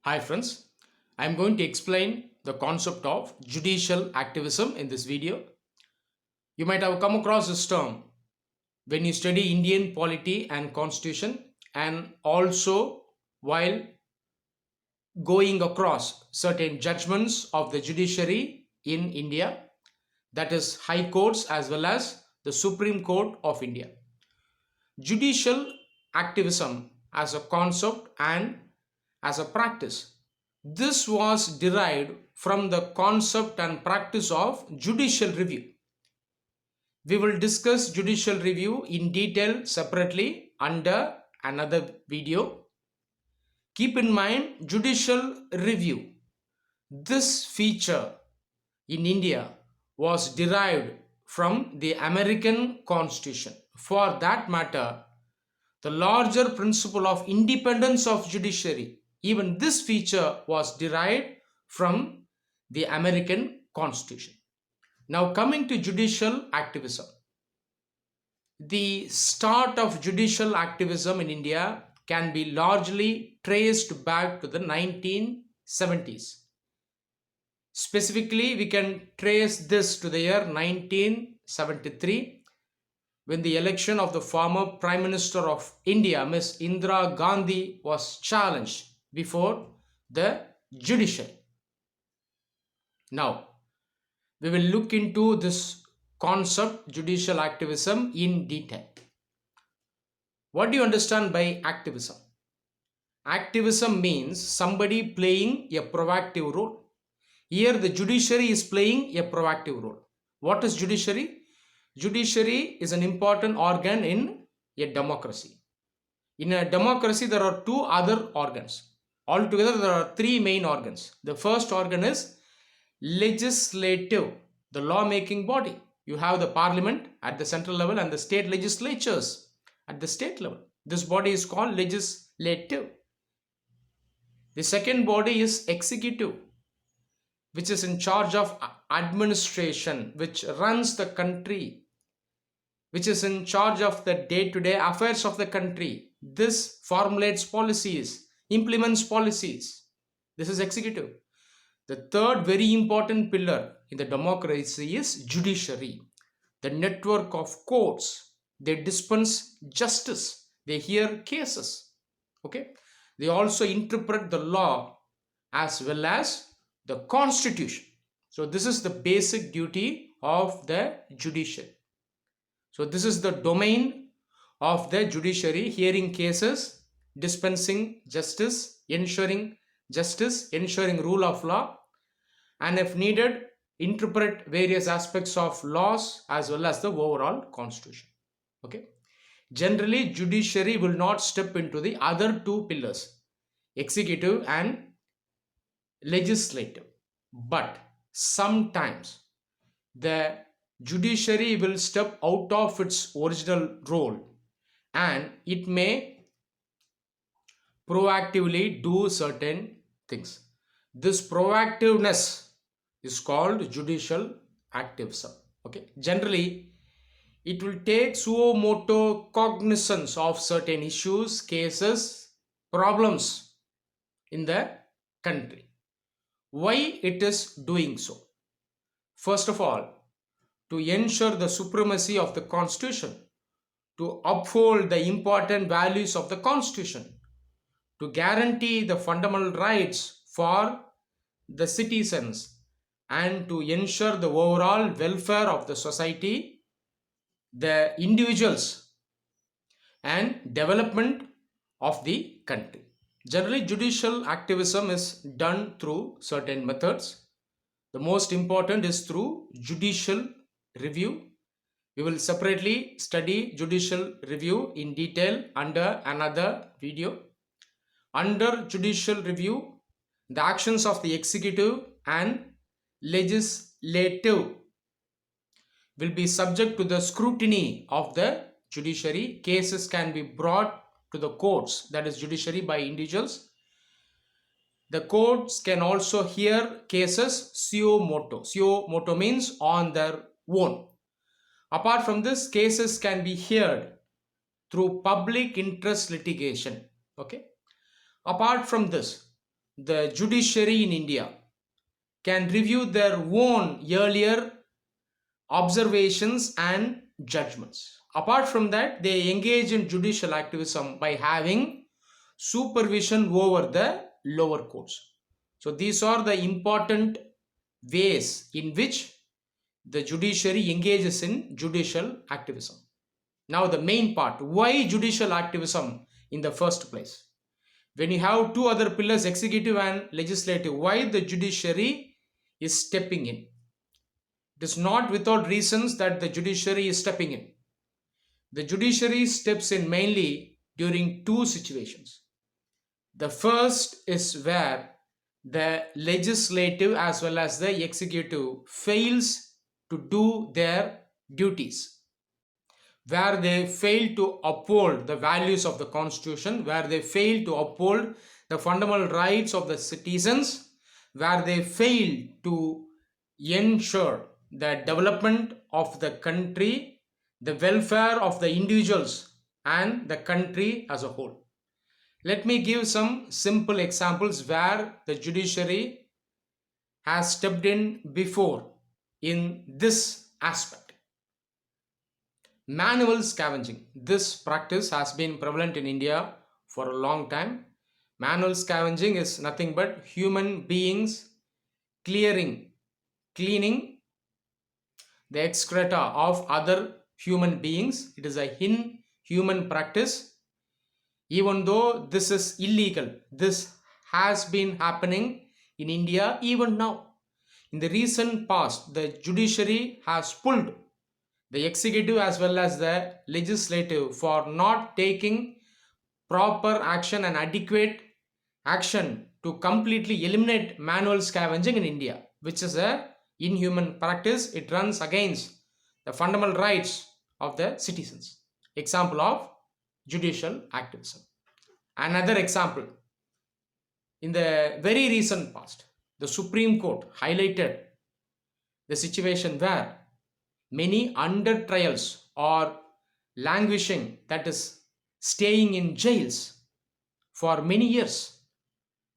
Hi friends, I am going to explain the concept of judicial activism in this video. You might have come across this term when you study Indian polity and constitution, and also while going across certain judgments of the judiciary in India, that is high courts as well as the Supreme Court of India. Judicial activism as a concept and as a practice. This was derived from the concept and practice of judicial review. We will discuss judicial review in detail separately under another video. Keep in mind judicial review. This feature in India was derived from the American Constitution. For that matter, the larger principle of independence of judiciary, even this feature was derived from the American Constitution. Now coming to judicial activism. The start of judicial activism in India can be largely traced back to the 1970s. Specifically, we can trace this to the year 1973, when the election of the former Prime Minister of India, Ms. Indira Gandhi, was challenged before the judiciary. Now, we will look into this concept, judicial activism, in detail. What do you understand by activism? Activism means somebody playing a proactive role. Here, the judiciary is playing a proactive role. What is judiciary? Judiciary is an important organ in a democracy. In a democracy, there are two other organs. Altogether, there are three main organs. The first organ is legislative, the lawmaking body. You have the parliament at the central level and the state legislatures at the state level. This body is called legislative. The second body is executive, which is in charge of administration, which runs the country, which is in charge of the day-to-day affairs of the country. This formulates policies, implements policies. This is executive. The third very important pillar in the democracy is judiciary, the network of courts. They dispense justice, they hear cases. Okay, they also interpret the law as well as the constitution. So this is the basic duty of the judiciary. So this is the domain of the judiciary: hearing cases, dispensing justice, ensuring rule of law, and if needed, interpret various aspects of laws as well as the overall constitution. Okay. Generally, judiciary will not step into the other two pillars, executive and legislative. But sometimes the judiciary will step out of its original role and it may proactively do certain things. This proactiveness is called judicial activism. Okay, generally it will take suo moto cognizance of certain issues, cases, problems in the country. Why it is doing so? First of all, to ensure the supremacy of the constitution, to uphold the important values of the constitution, to guarantee the fundamental rights for the citizens, and to ensure the overall welfare of the society, the individuals, and development of the country. Generally, judicial activism is done through certain methods. The most important is through judicial review. We will separately study judicial review in detail under another video. Under judicial review, the actions of the executive and legislative will be subject to the scrutiny of the judiciary. Cases can be brought to the courts, that is judiciary, by individuals. The courts can also hear cases suo moto. Suo moto means on their own. Apart from this, cases can be heard through public interest litigation. Okay. Apart from this, the judiciary in India can review their own earlier observations and judgments. Apart from that, they engage in judicial activism by having supervision over the lower courts. So, these are the important ways in which the judiciary engages in judicial activism. Now, the main part, why judicial activism in the first place? When you have two other pillars, executive and legislative, why the judiciary is stepping in? It is not without reasons that the judiciary is stepping in. The judiciary steps in mainly during two situations. The first is where the legislative as well as the executive fails to do their duties, where they fail to uphold the values of the constitution, where they fail to uphold the fundamental rights of the citizens, where they fail to ensure the development of the country, the welfare of the individuals and the country as a whole. Let me give some simple examples where the judiciary has stepped in before in this aspect. Manual scavenging. This practice has been prevalent in India for a long time. Manual scavenging is nothing but human beings cleaning the excreta of other human beings. It is a inhuman practice. Even though this is illegal, this has been happening in India even now. In the recent past, the judiciary has pulled the executive as well as the legislative for not taking proper action and adequate action to completely eliminate manual scavenging in India, which is a inhuman practice. It runs against the fundamental rights of the citizens. Example of judicial activism. Another example, in the very recent past, the Supreme Court highlighted the situation where many under trials are languishing, that is, staying in jails for many years.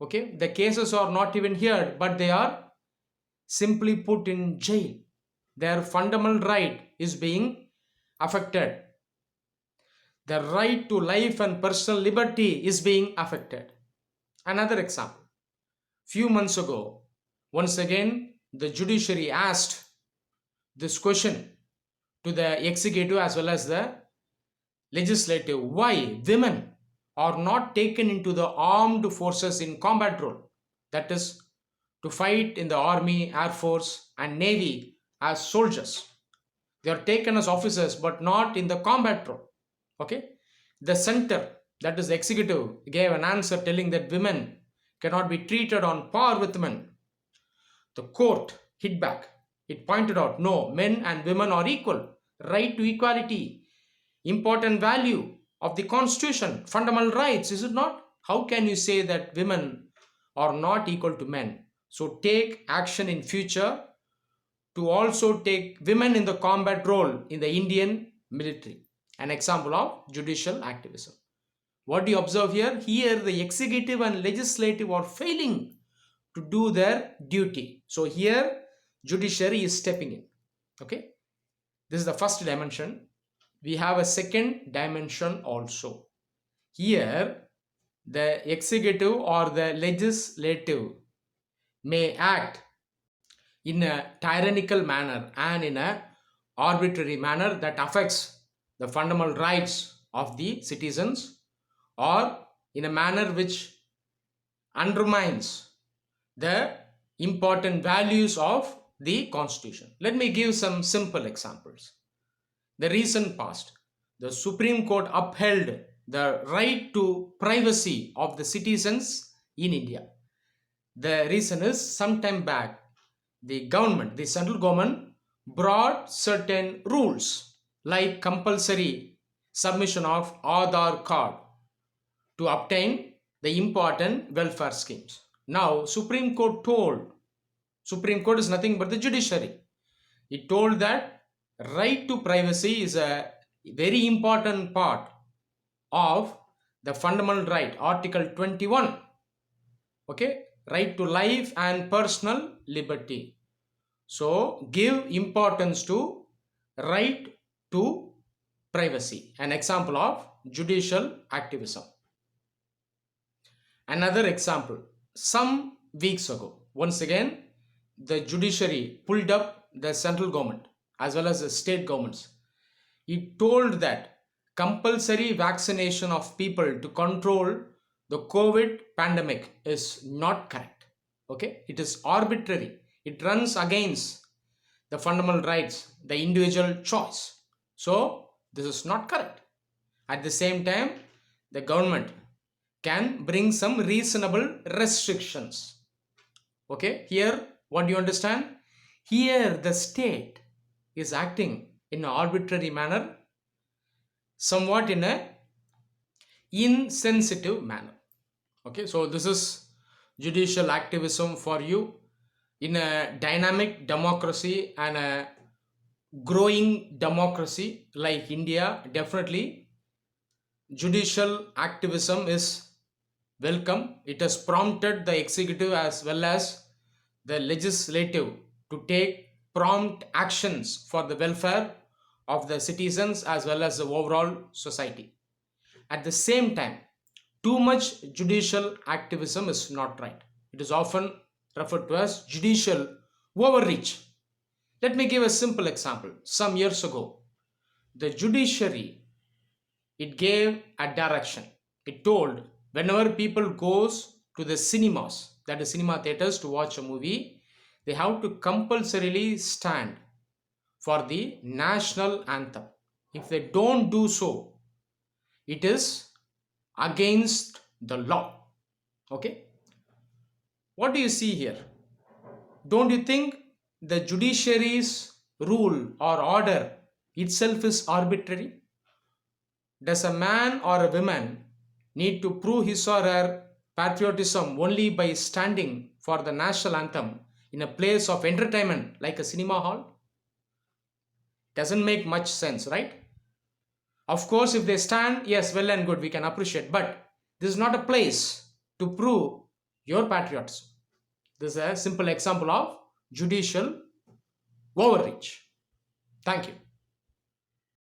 Okay, the cases are not even heard, but they are simply put in jail. Their fundamental right is being affected. The right to life and personal liberty is being affected. Another example, few months ago, once again, the judiciary asked this question to the executive as well as the legislative: why women are not taken into the armed forces in combat role, that is, to fight in the army, air force and navy as soldiers. They are taken as officers but not in the combat role. Okay, the center, that is the executive, gave an answer telling that women cannot be treated on par with men. The court hit back. It pointed out, no, men and women are equal. Right to equality, important value of the constitution, fundamental rights, is it not? How can you say that women are not equal to men? So take action in future to also take women in the combat role in the Indian military. An example of judicial activism. What do you observe here? Here the executive and legislative are failing to do their duty. So here judiciary is stepping in. Okay, this is the first dimension. We have a second dimension also. Here the executive or the legislative may act in a tyrannical manner and in a arbitrary manner that affects the fundamental rights of the citizens, or in a manner which undermines the important values of the constitution. Let me give some simple examples. The recent past, the Supreme Court upheld the right to privacy of the citizens in India. The reason is, sometime back the central government brought certain rules like compulsory submission of Aadhaar card to obtain the important welfare schemes. Now Supreme Court is nothing but the judiciary. It told that right to privacy is a very important part of the fundamental right, Article 21. Okay, right to life and personal liberty. So give importance to right to privacy. An example of judicial activism. Another example, some weeks ago, once again, the judiciary pulled up the central government as well as the state governments. It told that compulsory vaccination of people to control the COVID pandemic is not correct. Okay, it is arbitrary. It runs against the fundamental rights, the individual choice. So, this is not correct. At the same time, the government can bring some reasonable restrictions. Okay, here, what do you understand? Here, the state is acting in an arbitrary manner, somewhat in a insensitive manner. Okay, so this is judicial activism for you. In a dynamic democracy and a growing democracy like India, definitely judicial activism is welcome. It has prompted the executive as well as the legislative to take prompt actions for the welfare of the citizens as well as the overall society. At the same time, too much judicial activism is not right. It is often referred to as judicial overreach. Let me give a simple example. Some years ago, the judiciary, it gave a direction. It told whenever people goes to the cinemas, that is cinema theaters, to watch a movie, they have to compulsorily stand for the national anthem. If they don't do so, it is against the law. Okay, what do you see here? Don't you think the judiciary's rule or order itself is arbitrary? Does a man or a woman need to prove his or her patriotism only by standing for the national anthem in a place of entertainment like a cinema hall? Doesn't make much sense, right? Of course, if they stand, yes, well and good, we can appreciate. But this is not a place to prove your patriotism. This is a simple example of judicial overreach. Thank you.